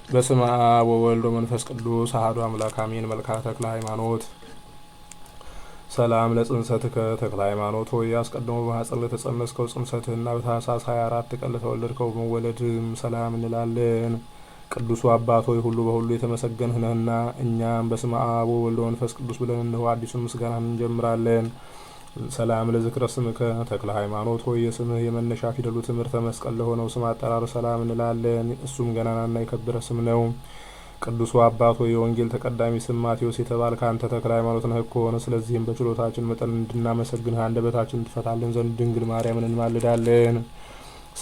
በስመ አብ ወወልድ ወመንፈስ ቅዱስ አሐዱ አምላክ አሜን። መልክዓ ተክለ ሃይማኖት ሰላም ለጽንሰትከ ተክለ ሃይማኖት ሆይ አስቀድሞ በማኅፀን ለተጸነስከው ጽንሰትህና በታኅሳስ 24 ቀን ለተወለድከው መወለድም ሰላም እንላለን። ቅዱሱ አባት ሆይ ሁሉ በሁሉ የተመሰገንህ ነህና እኛም በስመ አብ ወወልድ ወመንፈስ ቅዱስ ብለን እነሆ አዲሱን ምስጋናን እንጀምራለን። ሰላም ለዝክረ ስምከ ተክለ ሃይማኖት ሆይ የስምህ የመነሻ ፊደሉ ትምህርተ መስቀል ለሆነው ስም አጠራር ሰላም እንላለን። እሱም ገናናና የከበረ ስም ነው። ቅዱሱ አባት ሆይ የወንጌል ተቀዳሚ ስም ማቴዎስ የተባልክ አንተ ተክለ ሃይማኖት ነህ እኮን። ስለዚህም በችሎታችን መጠን እንድናመሰግንህ አንደበታችን ትፈታልን ዘንድ ድንግል ማርያምን እንማልዳለን።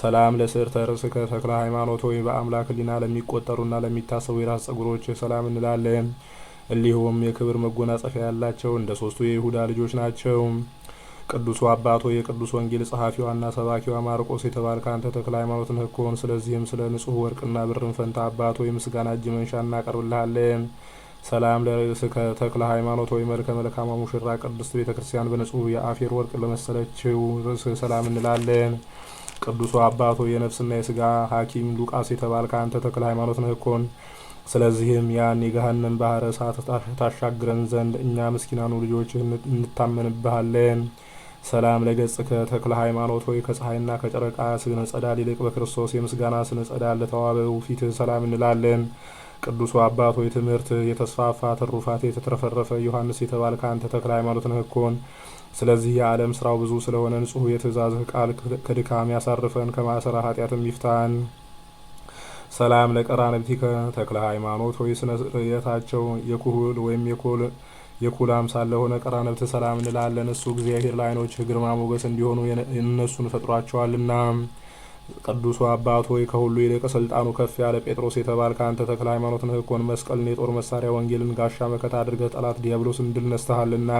ሰላም ለስዕርተ ርእስከ ተክለ ሃይማኖት ሆይ በአምላክ ሕሊና ለሚቆጠሩና ለሚታሰቡ የራስ ጸጉሮች ሰላም እንላለን። እሊሁም የክብር መጎናጸፊያ ያላቸው እንደ ሶስቱ የይሁዳ ልጆች ናቸው። ቅዱሱ አባት ሆይ የቅዱስ ወንጌል ጸሐፊዋና ሰባኪዋ ማርቆስ የተባልክ አንተ ተክለ ሃይማኖት ነህ እኮን። ስለዚህም ስለ ንጹሕ ወርቅና ብርን ፈንታ አባት ሆይ ምስጋና እጅ መንሻ እናቀርብልሃለን። ሰላም ለርእስከ ተክለ ሃይማኖት ሆይ መልከ መልካሟ ሙሽራ ቅድስት ቤተ ክርስቲያን በንጹሕ የአፌር ወርቅ ለመሰለችው ርእስህ ሰላም እንላለን። ቅዱሱ አባት ሆይ የነፍስና የስጋ ሐኪም ሉቃስ የተባልክ አንተ ተክለ ሃይማኖት ነህ እኮን። ስለዚህም ያን የገሃነም ባህረ እሳት ታሻግረን ዘንድ እኛ ምስኪናኑ ልጆችህ እንታመንብሃለን። ሰላም ለገጽከ ተክለ ሃይማኖት ሆይ ከፀሐይና ከጨረቃ ስነ ጸዳል ይልቅ በክርስቶስ የምስጋና ስነ ጸዳል ለተዋበው ፊትህ ሰላም እንላለን። ቅዱሱ አባት ሆይ ትምህርት የተስፋፋ ትሩፋት የተትረፈረፈ ዮሐንስ የተባልክ አንተ ተክለ ሃይማኖት ነህ እኮን። ስለዚህ የዓለም ስራው ብዙ ስለሆነ ንጹሕ የትእዛዝህ ቃል ከድካም ያሳርፈን ከማሰራ ኃጢአትም ይፍታን። ሰላም ለቀራንብቲከ ተክለ ሃይማኖት ሆይ ስነ ርየታቸው የኩህል ወይም የኩል አምሳል ለሆነ ቀራንብት ሰላም እንላለን። እሱ እግዚአብሔር ለዓይኖችህ ግርማ ሞገስ እንዲሆኑ እነሱን ፈጥሯቸዋልና። ቅዱሱ አባት ሆይ ከሁሉ ይልቅ ስልጣኑ ከፍ ያለ ጴጥሮስ የተባልክ አንተ ተክለ ሃይማኖት ነህ እኮን። መስቀልን የጦር መሳሪያ ወንጌልን ጋሻ መከታ አድርገህ ጠላት ዲያብሎስን ድል ነስተሃልና።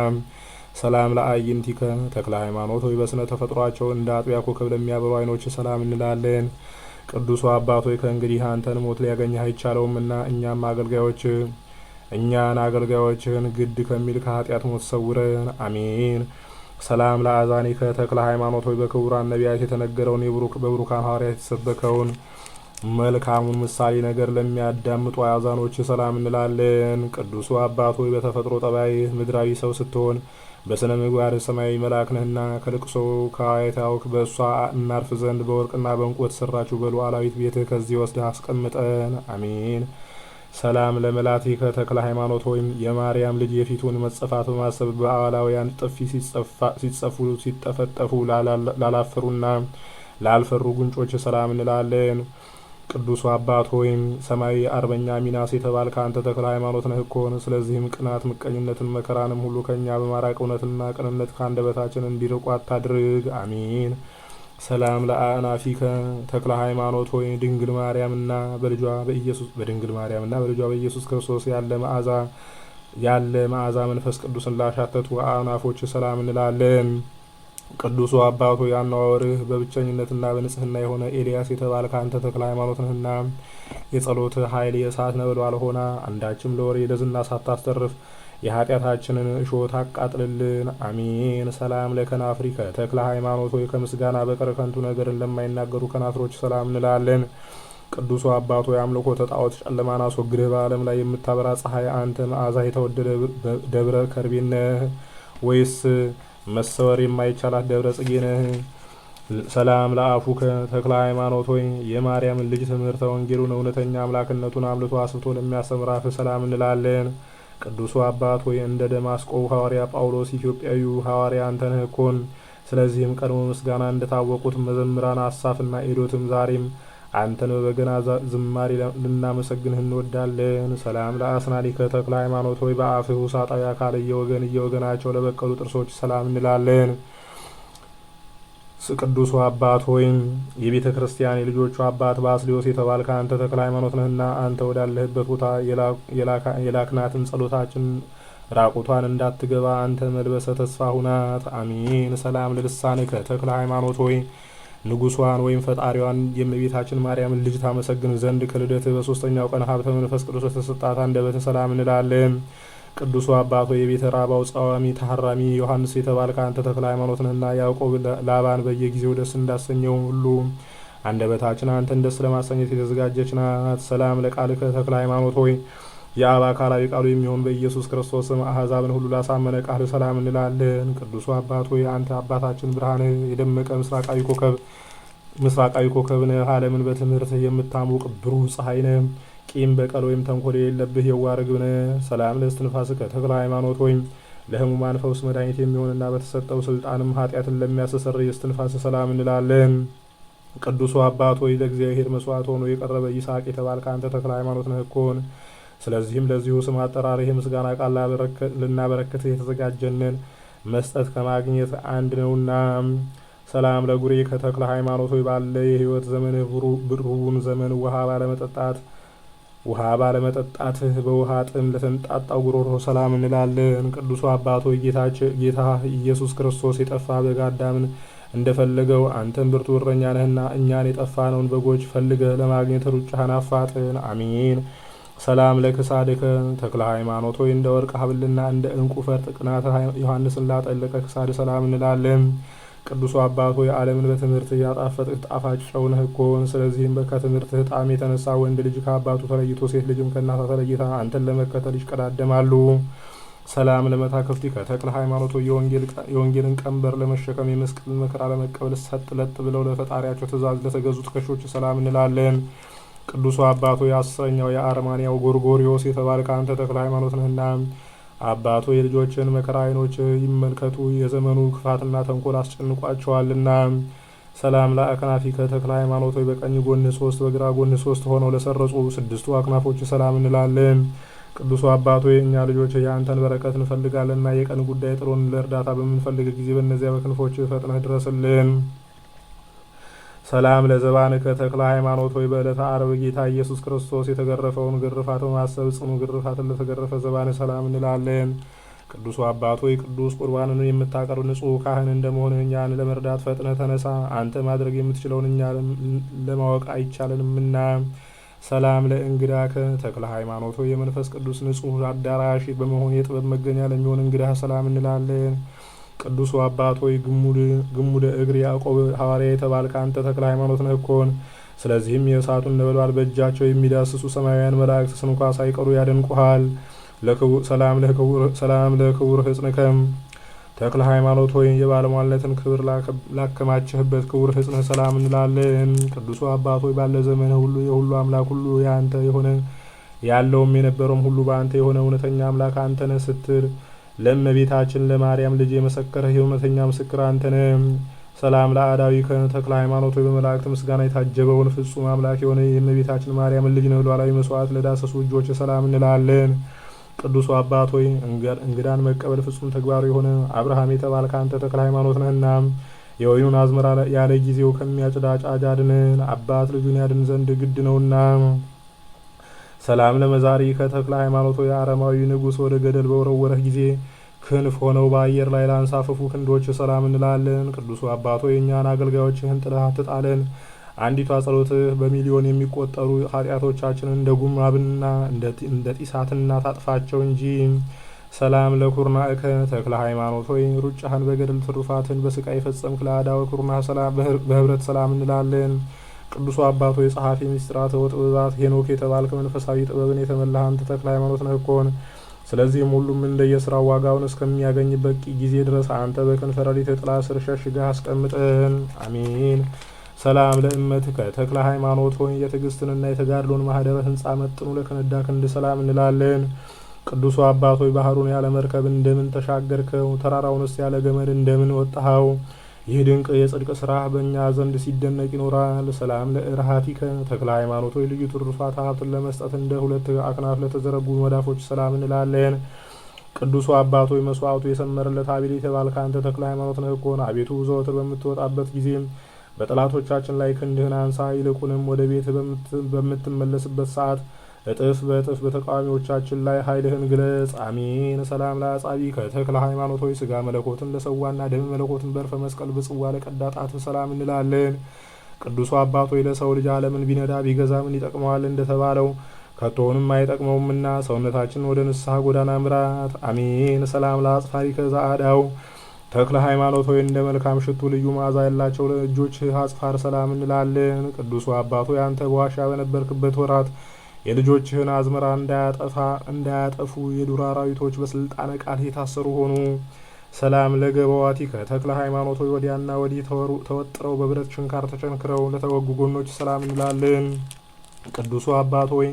ሰላም ለአዕይንቲከ ተክለ ሃይማኖት ሆይ በስነ ተፈጥሯቸው እንደ አጥቢያ ኮከብ ለሚያበሩ ዓይኖች ሰላም እንላለን። ቅዱሱ አባት ሆይ ከእንግዲህ አንተን ሞት ሊያገኝህ አይቻለውምና እኛን አገልጋዮችህን ግድ ከሚል ከኃጢአት ሞት ሰውረን፣ አሜን። ሰላም ለአዛኒከ ተክለ ሃይማኖት ሆይ በክቡራን ነቢያት የተነገረውን በብሩካን ሐዋርያት የተሰበከውን መልካሙን ምሳሌ ነገር ለሚያዳምጡ አዛኖች ሰላም እንላለን። ቅዱሱ አባት ሆይ በተፈጥሮ ጠባይህ ምድራዊ ሰው ስትሆን በስነ ምግባር ሰማያዊ መልአክ ነህና ከልቅሶ ከዋይታውክ በእሷ እናርፍ ዘንድ በወርቅና በእንቁ በተሰራችው በሉዓላዊት ቤትህ ከዚህ ወስደህ አስቀምጠን፣ አሜን። ሰላም ለመላቲከ ተክለ ሃይማኖት ሆይም የማርያም ልጅ የፊቱን መጸፋት በማሰብ በአላውያን ጥፊ ሲጠፈጠፉ ላላፈሩና ላልፈሩ ጉንጮች ሰላም እንላለን። ቅዱሱ አባት ሆይም ሰማያዊ አርበኛ ሚናስ የተባልክ አንተ ተክለ ሃይማኖት ነህ እኮን። ስለዚህም ቅናት፣ ምቀኝነትን፣ መከራንም ሁሉ ከእኛ በማራቅ እውነትና ቅንነት ከአንደበታችን እንዲርቁ አታድርግ፣ አሜን። ሰላም ለአእናፊከ ተክለ ሃይማኖት ሆይ በድንግል ማርያምና በልጇ በኢየሱስ ክርስቶስ ያለ መዓዛ መንፈስ ቅዱስን ላሻተቱ አእናፎች ሰላም እንላለን። ቅዱሱ አባቶ ያናወርህ በብቸኝነትና በንጽህና የሆነ ኤልያስ የተባልክ አንተ ተክለ ሃይማኖት ነህና የጸሎት ኃይል የእሳት ነበልባል ሆና አንዳችም ለወሬ ለዝና ሳታስተርፍ የኃጢአታችንን እሾህ ታቃጥልልን፣ አሜን። ሰላም ለከናፍሪከ ተክለ ሃይማኖት ሆይ ከምስጋና በቀር ከንቱ ነገርን ለማይናገሩ ከናፍሮች ሰላም እንላለን። ቅዱሱ አባቶ የአምልኮ ጣዖት ጨለማን አስወግድህ በዓለም ላይ የምታበራ ፀሐይ አንተ መዓዛ የተወደደ ደብረ ከርቤ ነህ ወይስ መሰወር የማይቻላት ደብረ ጽጌ ነህ? ሰላም ለአፉከ ተክለ ሃይማኖት ሆይ የማርያምን ልጅ ትምህርተ ወንጌሉን እውነተኛ አምላክነቱን አምልቶ አስብቶ ለሚያስተምር አፍህ ሰላም እንላለን። ቅዱሱ አባት ሆይ እንደ ደማስቆ ሐዋርያ ጳውሎስ ኢትዮጵያዊ ሐዋርያ አንተ ነህ እኮን። ስለዚህም ቀድሞ ምስጋና እንደታወቁት መዘምራን አሳፍና ኤዶትም ዛሬም አንተን በበገና ዝማሬ ልናመሰግንህ እንወዳለን። ሰላም ለአስናኒከ ተክለ ሃይማኖት ሆይ በአፍህ ውሳጣዊ አካል እየወገናቸው ለበቀሉ ጥርሶች ሰላም እንላለን። ቅዱሱ አባት ሆይም የቤተ ክርስቲያን የልጆቹ አባት ባስልዮስ የተባልክ አንተ ተክለ ሃይማኖት ነህና አንተ ወዳለህበት ቦታ የላክናትን ጸሎታችን ራቁቷን እንዳትገባ አንተ መልበሰ ተስፋ ሁናት፣ አሜን። ሰላም ለልሳንከ ተክለ ሃይማኖት ሆይ ንጉሷን ወይም ፈጣሪዋን የእመቤታችን ማርያምን ልጅ ታመሰግን ዘንድ ከልደትህ በሶስተኛው ቀን ሀብተ መንፈስ ቅዱስ ተሰጣት አንደበትህ ሰላም እንላለን። ቅዱሱ አባቶ የቤተ ራባው ጸዋሚ ታራሚ ዮሐንስ የተባልክ አንተ ተክለ ሃይማኖት ነህና ያዕቆብ ላባን በየጊዜው ደስ እንዳሰኘው ሁሉ አንደበታችን አንተን ደስ ለማሰኘት የተዘጋጀች ናት። ሰላም ለቃልከ ተክለ ሃይማኖት ሆይ የአብ አካላዊ ቃሉ የሚሆን በኢየሱስ ክርስቶስ ስም አሕዛብን ሁሉ ላሳመነ ቃል ሰላም እንላለን። ቅዱሱ አባት ሆይ አንተ አባታችን ብርሃን የደመቀ ምስራቃዊ ኮከብ ነህ። ዓለምን በትምህርት የምታሞቅ ብሩህ ፀሐይ ነህ። ቂም በቀል ወይም ተንኮል የሌለብህ የዋህ ርግብ ነህ። ሰላም ለእስትንፋስከ ተክለ ሃይማኖት ሆይ ለሕሙማን ፈውስ መድኃኒት የሚሆንና በተሰጠው ስልጣንም ኃጢአትን ለሚያስተሰርይ እስትንፋስ ሰላም እንላለን። ቅዱሱ አባት ሆይ ለእግዚአብሔር መስዋዕት ሆኖ የቀረበ ይስሐቅ የተባልከ አንተ ተክለ ሃይማኖት ነህ እኮን። ስለዚህም ለዚሁ ስም አጠራርህ የምስጋና ቃል ልናበረክትህ የተዘጋጀንን መስጠት ከማግኘት አንድ ነውና። ሰላም ለጉሬ ከተክለ ሃይማኖት ሆይ ባለ የሕይወት ዘመንህ ብሩውን ዘመን ውሃ ባለመጠጣትህ በውሃ ጥም ለተንጣጣው ጉሮሮ ሰላም እንላለን። ቅዱሱ አባት ሆይ ጌታ ኢየሱስ ክርስቶስ የጠፋ በግ አዳምን እንደፈለገው አንተን ብርቱ እረኛ ነህና እኛን የጠፋነውን በጎች ፈልገህ ለማግኘት ሩጫህን አፋጥን። አሜን። ሰላም ለክሳድከ ተክለ ሃይማኖት ሆይ እንደ ወርቅ ሐብልና እንደ ዕንቁ ፈርጥ ቅናተ ዮሐንስን ላጠለቀ ክሳድ ሰላም እንላለን። ቅዱሱ አባት ሆይ ዓለምን በትምህርትህ ያጣፈጥህ ጣፋጭ ጨው ነህ እኮን። ስለዚህም ከትምህርትህ ጣዕም የተነሳ ወንድ ልጅ ከአባቱ ተለይቶ ሴት ልጅም ከእናቷ ተለይታ አንተን ለመከተል ይሽቀዳደማሉ። ሰላም ለመታክፍቲከ ተክለ ሃይማኖት ሆይ የወንጌልን ቀንበር ለመሸከም የመስቀልን መከራ ለመቀበል ሰጥ ለጥ ብለው ለፈጣሪያቸው ትእዛዝ ለተገዙ ትከሾች ሰላም እንላለን። ቅዱሱ አባቶ የአስረኛው የአርማንያው ጎርጎሪዎስ የተባልከ አንተ ተክለ ሃይማኖት ነህና አባቶ የልጆችን መከራ ዓይኖች ይመልከቱ፣ የዘመኑ ክፋትና ተንኮል አስጨንቋቸዋልና። ሰላም ለአክናፊከ ተክለ ሃይማኖት ሆይ በቀኝ ጎንህ 3 በግራ ጎንህ 3 ሆነው ለሰረጹ 6ቱ አክናፎች ሰላም እንላለን። ቅዱሱ አባቶ እኛ ልጆች የአንተን በረከት እንፈልጋለንና የቀን ጉዳይ ጥሎን ለእርዳታ በምንፈልግ ጊዜ በእነዚያ በክንፎች ፈጥነህ ድረስልን። ሰላም ለዘባንከ ተክለ ሃይማኖት ሆይ በዕለተ ዓርብ ጌታ ኢየሱስ ክርስቶስ የተገረፈውን ግርፋት በማሰብ ጽኑ ግርፋትን ለተገረፈ ዘባን ሰላም እንላለን። ቅዱሱ አባት ሆይ ቅዱስ ቁርባንን የምታቀርብ ንጹሕ ካህን እንደመሆን እኛን ለመርዳት ፈጥነህ ተነሳ። አንተ ማድረግ የምትችለውን እኛ ለማወቅ አይቻለንምና። ሰላም ለእንግዳከ ተክለ ሃይማኖት ሆይ የመንፈስ ቅዱስ ንጹሕ አዳራሽ በመሆን የጥበብ መገኛ ለሚሆን እንግዳህ ሰላም እንላለን። ቅዱሱ አባት ሆይ ግሙደ እግር ያዕቆብ ሐዋርያ የተባልከ አንተ ተክለ ሃይማኖት ነህ እኮን። ስለዚህም የእሳቱን ነበልባል በእጃቸው የሚዳስሱ ሰማያውያን መላእክት ስንኳ ሳይቀሩ ያደንቁሃል። ሰላም ለክቡር ሕጽንከም ተክለ ሃይማኖት ሆይ የባለሟልነትን ክብር ላከማቸህበት ክቡር ሕጽንህ ሰላም እንላለን። ቅዱሱ አባት ሆይ ባለ ዘመን ሁሉ የሁሉ አምላክ ሁሉ የአንተ የሆነ ያለውም የነበረውም ሁሉ በአንተ የሆነ እውነተኛ አምላክ አንተ ነህ ስትል ለእመቤታችን ለማርያም ልጅ የመሰከረህ የእውነተኛ ምስክር አንተ ነህ። ሰላም ለአዳዊከ ተክለ ሃይማኖት ሆይ በመላእክት ምስጋና የታጀበውን ፍጹም አምላክ የሆነ የእመቤታችን ማርያምን ልጅ ነው ሉዓላዊ መስዋዕት ለዳሰሱ እጆች ሰላም እንላለን። ቅዱሱ አባት ሆይ እንግዳን መቀበል ፍጹም ተግባሩ የሆነ አብርሃም የተባልከ አንተ ተክለ ሃይማኖት ነህና የወይኑን አዝመራ ያለ ጊዜው ከሚያጭድ አጫጅ አድነን፣ አባት ልጁን ያድን ዘንድ ግድ ነውና። ሰላም ለመዛሪ ከተክለ ሃይማኖት ሆይ አረማዊ ንጉሥ ወደ ገደል በወረወረህ ጊዜ ክንፍ ሆነው በአየር ላይ ላንሳፈፉ ክንዶች ሰላም እንላለን። ቅዱሱ አባት ሆይ እኛን አገልጋዮችህን ጥለህ አትጣለን። አንዲቷ ጸሎትህ በሚሊዮን የሚቆጠሩ ኃጢአቶቻችንን እንደ ጉማብና እንደ ጢሳትና ታጥፋቸው እንጂ። ሰላም ለኩርናእከ ተክለ ሃይማኖት ሆይ ሩጫህን በገድል ትሩፋትን በስቃይ ፈጸምክ ለአዳወ ኩርናህ በህብረት ሰላም እንላለን። ቅዱሱ አባት ሆይ ጸሐፊ ምስጢራት ወጥበባት ሄኖክ የተባልክ መንፈሳዊ ጥበብን የተመላህ አንተ ተክለ ሃይማኖት ነህ እኮን። ስለዚህም ሁሉም እንደየስራው ዋጋውን እስከሚያገኝበት ጊዜ ድረስ አንተ በክንፈ ረድኤት ጥላ ስር ሸሽገህ አስቀምጠን። አሜን። ሰላም ለእመትከ ተክለ ሃይማኖት ሆይ የትዕግስትንና የተጋድሎን ማህደረ ህንፃ መጥኑ ለከነዳ ክንድ ሰላም እንላለን። ቅዱሱ አባት ሆይ ባህሩን ያለ መርከብ እንደምን ተሻገርከው? ተራራውንስ ያለ ገመድ እንደምን ወጣኸው? ይህ ድንቅ የጽድቅ ስራህ በእኛ ዘንድ ሲደነቅ ይኖራል። ሰላም ለእርሃቲከ ተክለ ሃይማኖት ሆይ ልዩ ትሩፋት ሀብትን ለመስጠት እንደ 2 አክናፍ ለተዘረጉ መዳፎች ሰላም እንላለን። ቅዱሱ አባት ሆይ መስዋዕቱ የሰመረለት አቤል የተባልከ አንተ ተክለ ሃይማኖት ነህ እኮን። አቤቱ ዘወትር በምትወጣበት ጊዜ በጠላቶቻችን ላይ ክንድህን አንሳ፣ ይልቁንም ወደ ቤት በምትመለስበት ሰዓት እጥፍ በእጥፍ በተቃዋሚዎቻችን ላይ ኃይልህን ግለጽ። አሜን። ሰላም ለአጻቢከ ተክለ ሃይማኖት ሆይ ስጋ መለኮትን ለሰዋና ደም መለኮትን በእርፈ መስቀል በጽዋ ለቀዳ ጣትህ ሰላም እንላለን። ቅዱሱ አባት ሆይ ለሰው ልጅ ዓለምን ቢነዳ ቢገዛ ምን ይጠቅመዋል እንደተባለው ከቶውንም አይጠቅመውምና ሰውነታችን ወደ ንስሐ ጎዳና ምራት። አሜን። ሰላም ለአጽፋሪከ ዘአዳው ተክለ ሃይማኖት ሆይ እንደ መልካም ሽቱ ልዩ መዓዛ ያላቸው ለእጆችህ አጽፋር ሰላም እንላለን። ቅዱሱ አባት ሆይ አንተ በዋሻ በነበርክበት ወራት የልጆችህን አዝመራ እንዳያጠፉ የዱር አራዊቶች በስልጣነ ቃል የታሰሩ ሆኑ። ሰላም ለገበዋቲከ ተክለ ሃይማኖት ሆይ ወዲያና ወዲህ ተወጥረው በብረት ችንካር ተቸንክረው ለተወጉ ጎኖች ሰላም እንላለን። ቅዱሱ አባት ሆይ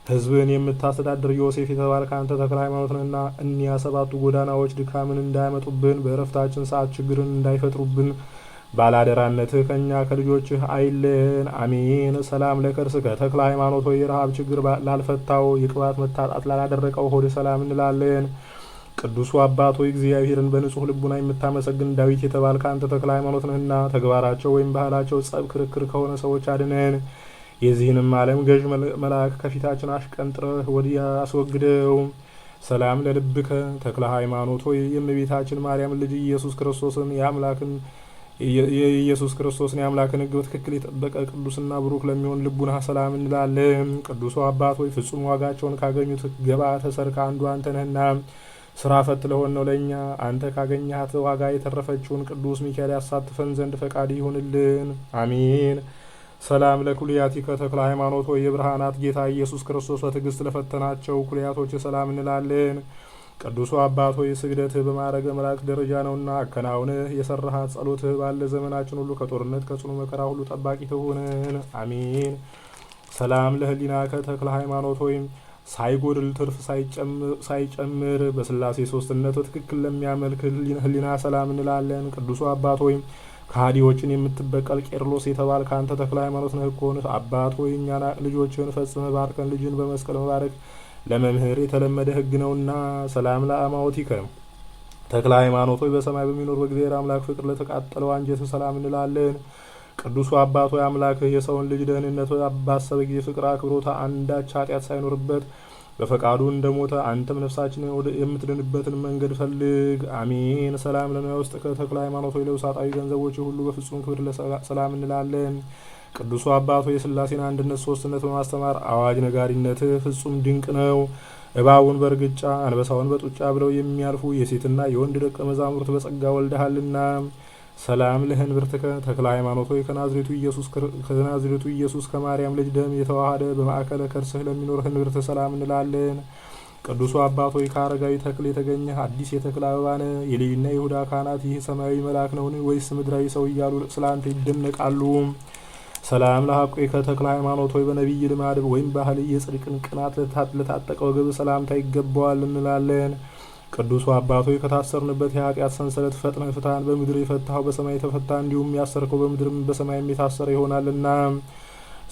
ሕዝብን የምታስተዳድር ዮሴፍ የተባልክ አንተ ተክለ ሃይማኖት ነህና እኒያ 7ቱ ጎዳናዎች ድካምን እንዳያመጡብን በእረፍታችን ሰዓት ችግርን እንዳይፈጥሩብን ባላደራነትህ ከእኛ ከልጆችህ አይለየን። አሜን። ሰላም ለከርስከ ተክለ ሃይማኖት ሆይ የረሃብ ችግር ላልፈታው የቅባት መታጣት ላላደረቀው ሆድ ሰላም እንላለን። ቅዱሱ አባት ሆይ እግዚአብሔርን በንጹሕ ልቡና የምታመሰግን ዳዊት የተባልክ አንተ ተክለ ሃይማኖት ነህና ተግባራቸው ወይም ባህላቸው ጸብ፣ ክርክር ከሆነ ሰዎች አድነን። የዚህንም ዓለም ገዥ መልአክ ከፊታችን አሽቀንጥረህ ወዲያ አስወግደው። ሰላም ለልብከ ተክለ ሃይማኖት ሆይ የእመቤታችን ማርያም ልጅ ኢየሱስ ክርስቶስን የአምላክን ሕግ በትክክል የጠበቀ ቅዱስና ብሩክ ለሚሆን ልቡና ሰላም እንላለን። ቅዱሱ አባት ሆይ ፍጹም ዋጋቸውን ካገኙት ገባተ ሰርክ አንዱ አንተ ነህና ስራ ፈት ለሆን ነው ለእኛ አንተ ካገኘሃት ዋጋ የተረፈችውን ቅዱስ ሚካኤል ያሳትፈን ዘንድ ፈቃድ ይሁንልን። አሜን። ሰላም ለኩልያቲከ ተክለ ሃይማኖት ሆይ የብርሃናት ጌታ ኢየሱስ ክርስቶስ በትዕግስት ለፈተናቸው ኩልያቶች ሰላም እንላለን። ቅዱሱ አባት ሆይ ስግደትህ በማዕረገ መላእክት ደረጃ ነውና አከናውንህ የሰራሃት ጸሎትህ ባለ ዘመናችን ሁሉ ከጦርነት ከጽኑ መከራ ሁሉ ጠባቂ ትሁንን። አሜን። ሰላም ለህሊናከ ተክለ ሃይማኖት ሆይ ሳይጎድል ትርፍ ሳይጨምር በስላሴ ሶስትነት በትክክል ለሚያመልክ ህሊና ሰላም እንላለን። ቅዱሱ አባት ሆይ ከሃዲዎችን የምትበቀል ቄርሎስ የተባልክ አንተ ተክለ ሃይማኖት ነህ እኮን። አባት ሆይ እኛና ልጆችን ፈጽመህ ባርከን። ልጅን በመስቀል መባረክ ለመምህር የተለመደ ሕግ ነውና። ሰላም ለአማዎቲከ ተክለ ሃይማኖት ሆይ በሰማይ በሚኖር በእግዚአብሔር አምላክ ፍቅር ለተቃጠለው አንጀት ሰላም እንላለን። ቅዱሱ አባት ሆይ አምላክህ የሰውን ልጅ ደህንነት ባሰበ ጊዜ ፍቅር አክብሮታ አንዳች ኃጢአት ሳይኖርበት በፈቃዱ እንደሞተ አንተም ነፍሳችንን ወደ የምትድንበትን መንገድ ፈልግ። አሜን። ሰላም ለነያ ውስጥ ከተክለ ሃይማኖት ሆይ ለውሳጣዊ ገንዘቦች ሁሉ በፍጹም ክብር ሰላም እንላለን። ቅዱሱ አባት ሆይ የሥላሴን አንድነት ሶስትነት በማስተማር አዋጅ ነጋሪነትህ ፍጹም ድንቅ ነው። እባቡን በእርግጫ አንበሳውን በጡጫ ብለው የሚያልፉ የሴትና የወንድ ደቀ መዛሙርት በጸጋ ወልደሃልና። ሰላም ለህንብርትከ ተክለ ሃይማኖት ሆይ ከናዝሬቱ ኢየሱስ ከማርያም ልጅ ደም የተዋሃደ በማዕከለ ከርስህ ለሚኖር ህንብርት ሰላም እንላለን። ቅዱሱ አባት ሆይ ከአረጋዊ ተክል የተገኘ አዲስ የተክል አበባ ነህ። የሌዊና የይሁዳ ካህናት ይህ ሰማያዊ መልአክ ነውን ወይስ ምድራዊ ሰው እያሉ ስላንተ ይደነቃሉ። ሰላም ለሐቆ ከተክለ ሃይማኖት ሆይ በነቢይ ልማድ ወይም ባህል የጽድቅን ቅናት ለታጠቀ ወገብ ሰላምታ ይገባዋል እንላለን። ቅዱሱ አባት ሆይ ከታሰርንበት የኃጢአት ሰንሰለት ፈጥነህ ፍታን። በምድር የፈታኸው በሰማይ የተፈታ እንዲሁም ያሰርከው በምድርም በሰማይም የታሰረ ይሆናልና።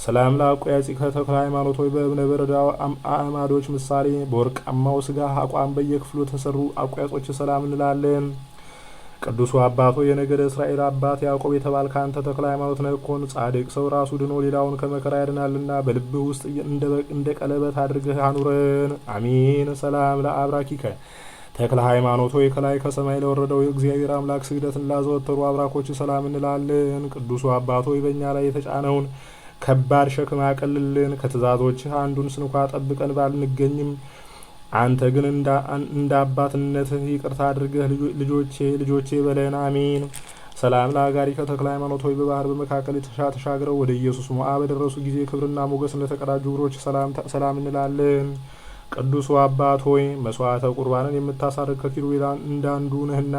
ሰላም ለአቆያጺከ ተክለ ሃይማኖት ሆይ በእብነ በረድ አዕማዶች ምሳሌ በወርቃማው ስጋ አቋም በየክፍሉ የተሰሩ አቆያጾች ሰላም እንላለን። ቅዱሱ አባት ሆይ የነገደ እስራኤል አባት ያዕቆብ የተባልክ አንተ ተክለ ሃይማኖት ነህ እኮን። ጻድቅ ሰው ራሱ ድኖ ሌላውን ከመከራ ያድናልና በልብህ ውስጥ እንደ ቀለበት አድርገህ አኑረን። አሜን። ሰላም ለአብራኪከ ተክለ ሃይማኖት ሆይ ከላይ ከሰማይ ለወረደው የእግዚአብሔር አምላክ ስግደትን ላዘወተሩ አብራኮች ሰላም እንላለን። ቅዱሱ አባት ሆይ በእኛ ላይ የተጫነውን ከባድ ሸክም አቅልልን። ከትእዛዞችህ አንዱን ስንኳ ጠብቀን ባልንገኝም አንተ ግን እንደ አባትነትህ ይቅርታ አድርገህ ልጆቼ በለን። አሜን። ሰላም ለአጋሪከ ተክለ ሃይማኖት ሆይ በባህር በመካከል ተሻግረው ወደ ኢየሱስ ሞዓ በደረሱ ጊዜ ክብርና ሞገስ ለተቀዳጁ እግሮች ሰላም እንላለን። ቅዱሱ አባት ሆይ መስዋዕተ ቁርባንን የምታሳርግ ከኪሩቤል እንዳንዱ ነህና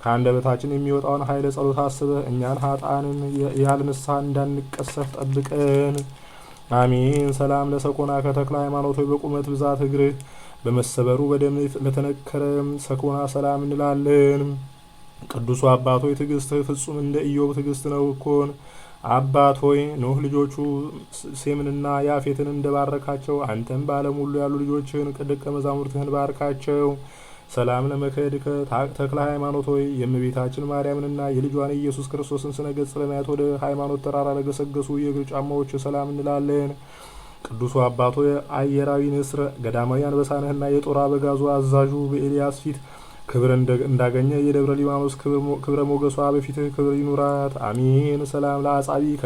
ከአንደበታችን የሚወጣውን ኃይለ ጸሎት አስበህ እኛን ኃጥአንን ያለ ንስሐ እንዳንቀሰፍ ጠብቀን። አሜን። ሰላም ለሰኮና ከተክለ ሃይማኖት ሆይ በቁመት ብዛት እግርህ በመሰበሩ በደም ለተነከረ ሰኮና ሰላም እንላለን። ቅዱሱ አባት ሆይ ትዕግስትህ ፍጹም እንደ ኢዮብ ትዕግስት ነው እኮን። አባት ሆይ ኖህ ልጆቹ ሴምንና ያፌትን እንደባረካቸው አንተም በዓለም ሁሉ ያሉ ልጆችህን ደቀ መዛሙርትህን ባርካቸው። ሰላም ለመክህድከ ተክለ ሃይማኖት ሆይ የእመቤታችን ማርያምንና የልጇን ኢየሱስ ክርስቶስን ስነ ገጽ ለማየት ወደ ሃይማኖት ተራራ ለገሰገሱ የእግር ጫማዎች ሰላም እንላለን። ቅዱሱ አባት ሆይ አየራዊ ንስር ገዳማዊ አንበሳ ነህና የጦር አበጋዙ አዛዡ በኤልያስ ፊት ክብር እንዳገኘ የደብረ ሊባኖስ ክብረ ሞገሷ በፊትህ ክብር ይኑራት። አሜን። ሰላም ለአጻቢከ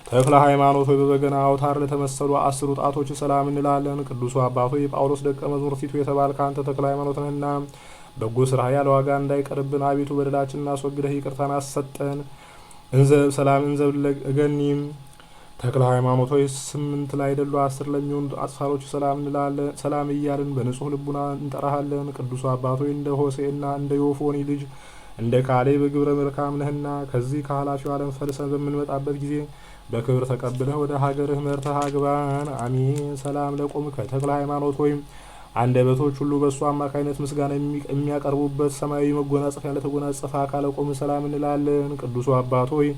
ተክለ ሃይማኖት ሆይ በበገና አውታር ለተመሰሉ 10 ጣቶች ሰላም እንላለን። ቅዱሱ አባቶ የጳውሎስ ደቀ መዝሙር ቲቶ የተባልክ አንተ ተክለ ሃይማኖት ነህና በጎ ስራ ያለ ዋጋ እንዳይቀርብን አቤቱ በደላችንን አስወግደህ ይቅርታን አሰጠን። ሰላም እንዘብ ለገኒም ተክለ ሃይማኖት ሆይ 8 ላይደሉ 10 ለሚሆኑ አጽፋሮች ሰላም እንላለን። ሰላም እያልን በንጹህ ልቡና እንጠራሃለን። ቅዱስ አባት ሆይ እንደ ሆሴዕና እንደ ዮፎኒ ልጅ እንደ ካሌብ ግብረ መልካም ነህና ከዚህ ከኃላፊው ዓለም ፈልሰን በምንመጣበት ጊዜ በክብር ተቀብለህ ወደ ሀገርህ መርተህ አግባን። አሜን። ሰላም ለቆምከ ተክለ ሃይማኖት ሆይ አንደበቶች ሁሉ በእሱ አማካይነት ምስጋና የሚያቀርቡበት ሰማያዊ መጎናጸፊያ ለተጎናጸፈ አካለ ቆም ሰላም እንላለን። ቅዱሱ አባት ሆይ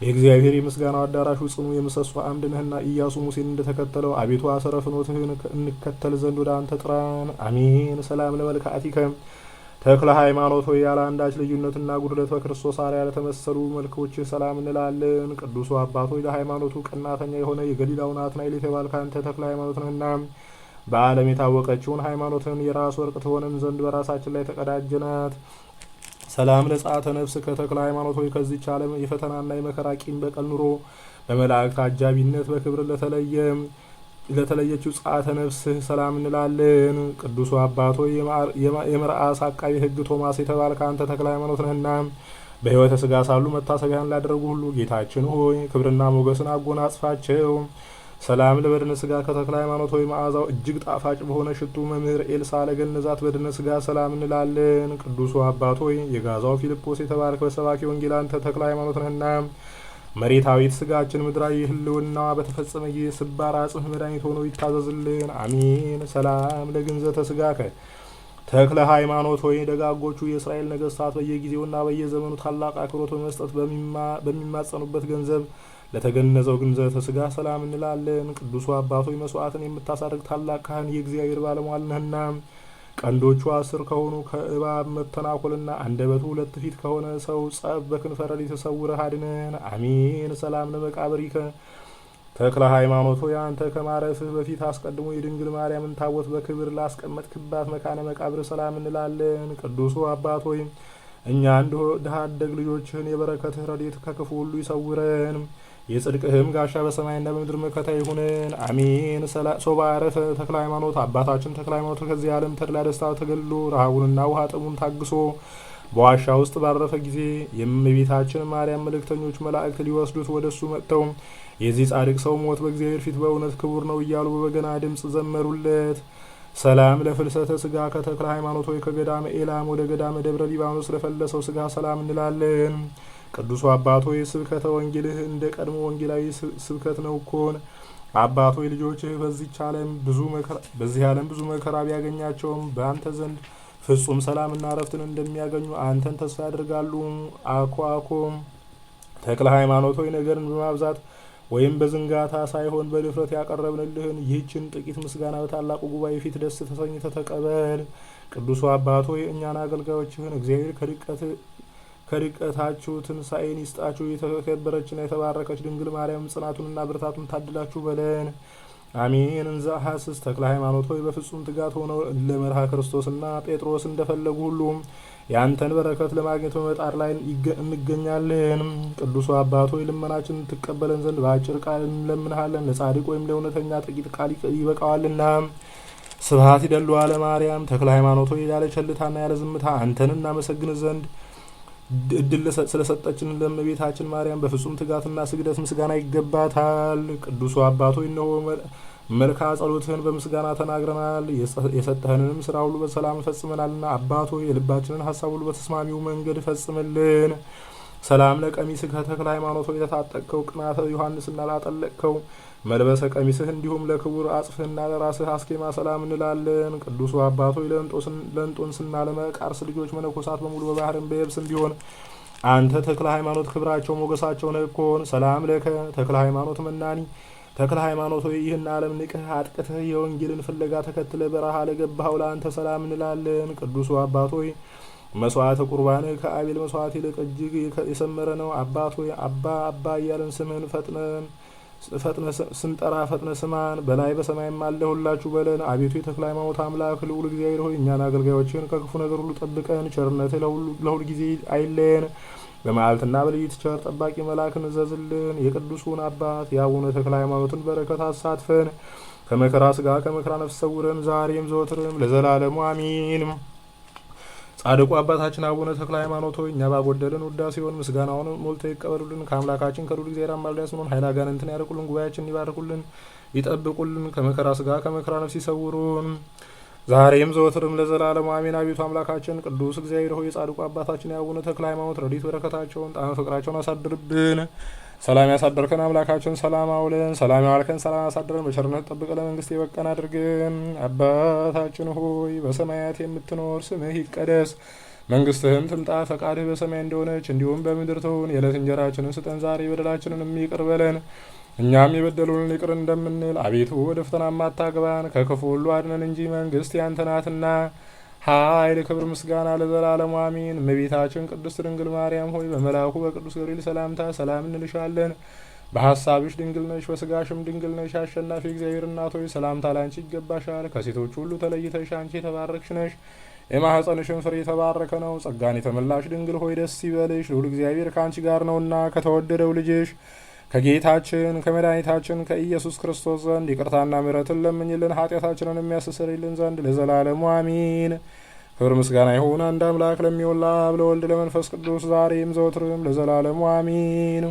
የእግዚአብሔር የምስጋናው አዳራሹ ጽኑ የምሰሶ አምድ ነህና ኢያሱ ሙሴን እንደተከተለው አቤቱ አሰረ ፍኖትህን እንከተል ዘንድ ወደ አንተ ጥራን። አሜን። ሰላም ለመልክዓቲከ ተክለ ሃይማኖት ሆይ ያለ አንዳች ልዩነትና ጉድለት በክርስቶስ አርአያ ለተመሰሉ መልኮች ሰላም እንላለን። ቅዱሱ አባት ሆይ ለሃይማኖቱ ቀናተኛ የሆነ የገሊላው ናትናኤል የተባልክ አንተ ተክለ ሃይማኖት ነህና በዓለም የታወቀችውን ሃይማኖትን የራስ ወርቅ ትሆነን ዘንድ በራሳችን ላይ ተቀዳጀናት። ሰላም ለጸአተ ነፍስ ከተክለ ሃይማኖት ሆይ ከዚች ዓለም የፈተናና የመከራ ቂም በቀል ኑሮ በመላእክት አጃቢነት በክብር ለተለየችው ጸአተ ነፍስህ ሰላም እንላለን። ቅዱሱ አባት ሆይ የመርዓስ አቃቢ ሕግ ቶማስ የተባልክ አንተ ተክለ ሃይማኖት ነህና በሕይወተ ሥጋ ሳሉ መታሰቢያን ላደረጉ ሁሉ ጌታችን ሆይ ክብርና ሞገስን አጎናጽፋቸው። ሰላም ለበድነ ሥጋ ከተክለ ሃይማኖት ሆይ መዓዛው እጅግ ጣፋጭ በሆነ ሽቱ መምህር ኤልሳ ለገነዛት በድነ ሥጋ ሰላም እንላለን። ቅዱሱ አባት ሆይ የጋዛው ፊልጶስ የተባረከ በሰባኪ ወንጌል አንተ ተክለ ሃይማኖት ነህና መሬታዊት ሥጋችን ምድራዊ ህልውናዋ በተፈጸመ ጊዜ ስባር አጽምህ መድኃኒት ሆኖ ይታዘዝልን። አሜን። ሰላም ለግንዘተ ሥጋከ ተክለ ሃይማኖት ሆይ ደጋጎቹ የእስራኤል ነገሥታት በየጊዜውና በየዘመኑ ታላቅ አክብሮት በመስጠት በሚማጸኑበት ገንዘብ ለተገነዘው ግንዘተ ሥጋ ሰላም እንላለን። ቅዱሱ አባት ሆይ መስዋዕትን የምታሳርግ ታላቅ ካህን የእግዚአብሔር ባለሟል ነህና ቀንዶቹ 10 ከሆኑ ከእባብ መተናኮልና አንደበቱ 2 ፊት ከሆነ ሰው ጸብ በክንፈ ረድኤትህ ተሰውረህ አድነን። አሜን። ሰላም ለመቃብሪከ ተክለ ሃይማኖት ሆይ አንተ ከማረፍህ በፊት አስቀድሞ የድንግል ማርያምን ታቦት በክብር ላስቀመጥክባት መካነ መቃብር ሰላም እንላለን። ቅዱሱ አባት ሆይ እኛ ድሀ አደግ ልጆችህን የበረከትህ ረድኤት ከክፉ ሁሉ ይሰውረን። የጽድቅህም ጋሻ በሰማይና በምድር መከታ ይሁንን። አሜን። ሶባ አረፈ ተክለ ሃይማኖት አባታችን ተክለ ሃይማኖት ከዚህ ዓለም ተድላ ደስታ ተገሎ ረሃቡንና ውሃ ጥሙን ታግሶ በዋሻ ውስጥ ባረፈ ጊዜ የእመቤታችን ማርያም መልእክተኞች መላእክት ሊወስዱት ወደ እሱ መጥተው የዚህ ጻድቅ ሰው ሞት በእግዚአብሔር ፊት በእውነት ክቡር ነው እያሉ በበገና ድምፅ ዘመሩለት። ሰላም ለፍልሰተ ሥጋ ከተክለ ሃይማኖት ሆይ ከገዳመ ኤላም ወደ ገዳመ ደብረ ሊባኖስ ለፈለሰው ሥጋ ሰላም እንላለን። ቅዱሱ አባት ሆይ ስብከተ ወንጌልህ እንደ ቀድሞ ወንጌላዊ ስብከት ነው እኮን። አባት ሆይ ልጆችህ በዚህ ዓለም ብዙ መከራ ቢያገኛቸውም በአንተ ዘንድ ፍጹም ሰላምና እረፍትን እንደሚያገኙ አንተን ተስፋ ያደርጋሉ። አኮ ተክለ ሃይማኖት ሆይ ነገርን በማብዛት ወይም በዝንጋታ ሳይሆን በድፍረት ያቀረብንልህን ይህችን ጥቂት ምስጋና በታላቁ ጉባኤ ፊት ደስ ተሰኝተህ ተቀበል። ቅዱሱ አባት ሆይ እኛን አገልጋዮችህን እግዚአብሔር ከድቀታችሁ ትንሣኤን ይስጣችሁ። የተከበረችና የተባረከች ድንግል ማርያም ጽናቱንና ብርታቱን ታድላችሁ በለን። አሜን። እንዘ ሐስስ ተክለ ሃይማኖት ሆይ በፍጹም ትጋት ሆነው ለመርሃ ክርስቶስና ጴጥሮስ እንደፈለጉ ሁሉ ያንተን በረከት ለማግኘት በመጣር ላይ እንገኛለን። ቅዱሱ አባት ሆይ ልመናችንን ትቀበለን ዘንድ በአጭር ቃል እንለምንሃለን። ለጻድቅ ወይም ለእውነተኛ ጥቂት ቃል ይበቃዋልና። ስብሐት ይደሉ አለ ማርያም ተክለ ሃይማኖት ሆይ ያለ ቸልታና ያለ ዝምታ አንተን እናመሰግን ዘንድ እድል ስለሰጠችን ለእመቤታችን ማርያም በፍጹም ትጋትና ስግደት ምስጋና ይገባታል። ቅዱሱ አባት ሆይ እነሆ መልካ ጸሎትህን በምስጋና ተናግረናል። የሰጠህንንም ስራ ሁሉ በሰላም ፈጽመናልና አባት ሆይ የልባችንን ሀሳብ ሁሉ በተስማሚው መንገድ ፈጽምልን። ሰላም ለቀሚስህ ከተክለ ሃይማኖት ሆይ ለታጠቅከው ቅናተ ዮሐንስና ላጠለቅከው መልበሰ ቀሚስህ እንዲሁም ለክቡር አጽፍህና ለራስህ አስኬማ ሰላም እንላለን። ቅዱሱ አባት ሆይ ለእንጦንስና ለመቃርስ ልጆች መነኮሳት በሙሉ በባህርም በየብስም ቢሆን አንተ ተክለ ሃይማኖት ክብራቸው ሞገሳቸው ነኮን። ሰላም ለከ ተክለ ሃይማኖት መናኒ ተክለ ሃይማኖት ሆይ ይህን ዓለም ንቅህ አጥቅተህ የወንጌልን ፍለጋ ተከትለ በረሃ ለገባኸው ለአንተ ሰላም እንላለን። ቅዱሱ አባት ሆይ መስዋዕተ ቁርባንህ ከአቤል መስዋዕት ይልቅ እጅግ የሰመረ ነው። አባት ሆይ አባ እያለን ስምህን ፈጥነ ስንጠራ ፈጥነ ስማን። በላይ በሰማይም አለሁላችሁ በለን። አቤቱ የተክለ ሃይማኖት አምላክ ልዑል እግዚአብሔር ሆይ እኛን አገልጋዮችን ከክፉ ነገር ሁሉ ጠብቀን። ቸርነትህ ለሁል ጊዜ አይለየን። በመዓልትና በሌሊት ቸር ጠባቂ መልአክን እዘዝልን። የቅዱሱን አባት የአቡነ ተክለ ሃይማኖትን በረከት አሳትፈን። ከመከራ ስጋ ከመከራ ነፍስ ሰውረን ዛሬም ዘወትርም ለዘላለሙ አሚን። ጻድቁ አባታችን አቡነ ተክለ ሃይማኖት ሆይ እኛ ባጎደልን ውዳሴውን ምስጋናውን ሞልተው ይቀበሉልን። ከአምላካችን ከልዑል እግዚአብሔር አማልደው ያስምሩን። ኃይለ አጋንንትን ያርቁልን። ጉባኤያችንን ይባርኩልን፣ ይጠብቁልን። ከመከራ ስጋ ከመከራ ነፍስ ይሰውሩን ዛሬም ዘወትርም ለዘላለሙ አሜን። አቤቱ አምላካችን ቅዱስ እግዚአብሔር ሆይ የጻድቁ አባታችን የአቡነ ተክለ ሃይማኖት ረድኤት በረከታቸውን ጣዕመ ፍቅራቸውን አሳድርብን። ሰላም ያሳደርከን አምላካችን ሰላም አውለን፣ ሰላም ያዋልከን ሰላም ያሳድረን። በቸርነት ጠብቀ ለመንግስት የበቃን አድርገን። አባታችን ሆይ በሰማያት የምትኖር ስምህ ይቀደስ፣ መንግስትህም ትምጣ፣ ፈቃድህ በሰማይ እንደሆነች እንዲሁም በምድር ትሁን። የዕለት እንጀራችንን ስጠን ዛሬ፣ በደላችንን ይቅር በለን እኛም የበደሉንን ይቅር እንደምንል። አቤቱ ወደ ፈተና አታግባን፣ ከክፉ ሁሉ አድነን እንጂ መንግስት ያንተ ናትና ኃይል፣ ክብር፣ ምስጋና ለዘላለሙ አሜን። እመቤታችን ቅድስት ድንግል ማርያም ሆይ በመልአኩ በቅዱስ ገብርኤል ሰላምታ ሰላም እንልሻለን። በሀሳብሽ ድንግል ነሽ፣ በስጋሽም ድንግል ነሽ። አሸናፊ እግዚአብሔር እናት ሆይ ሰላምታ ላንቺ ይገባሻል። ከሴቶች ሁሉ ተለይተሽ አንቺ የተባረክሽ ነሽ፣ የማኅፀንሽን ፍሬ የተባረከ ነው። ጸጋን የተመላሽ ድንግል ሆይ ደስ ይበልሽ፣ ልዑል እግዚአብሔር ከአንቺ ጋር ነውና ከተወደደው ልጅሽ ከጌታችን ከመድኃኒታችን ከኢየሱስ ክርስቶስ ዘንድ ይቅርታና ምሕረትን ለምኝልን ኃጢአታችንን የሚያስተሰርይልን ዘንድ ለዘላለሙ አሜን። ክብር ምስጋና ይሁን አንድ አምላክ ለሚሆን ለአብ ለወልድ ለመንፈስ ቅዱስ ዛሬም ዘወትርም ለዘላለሙ አሜን።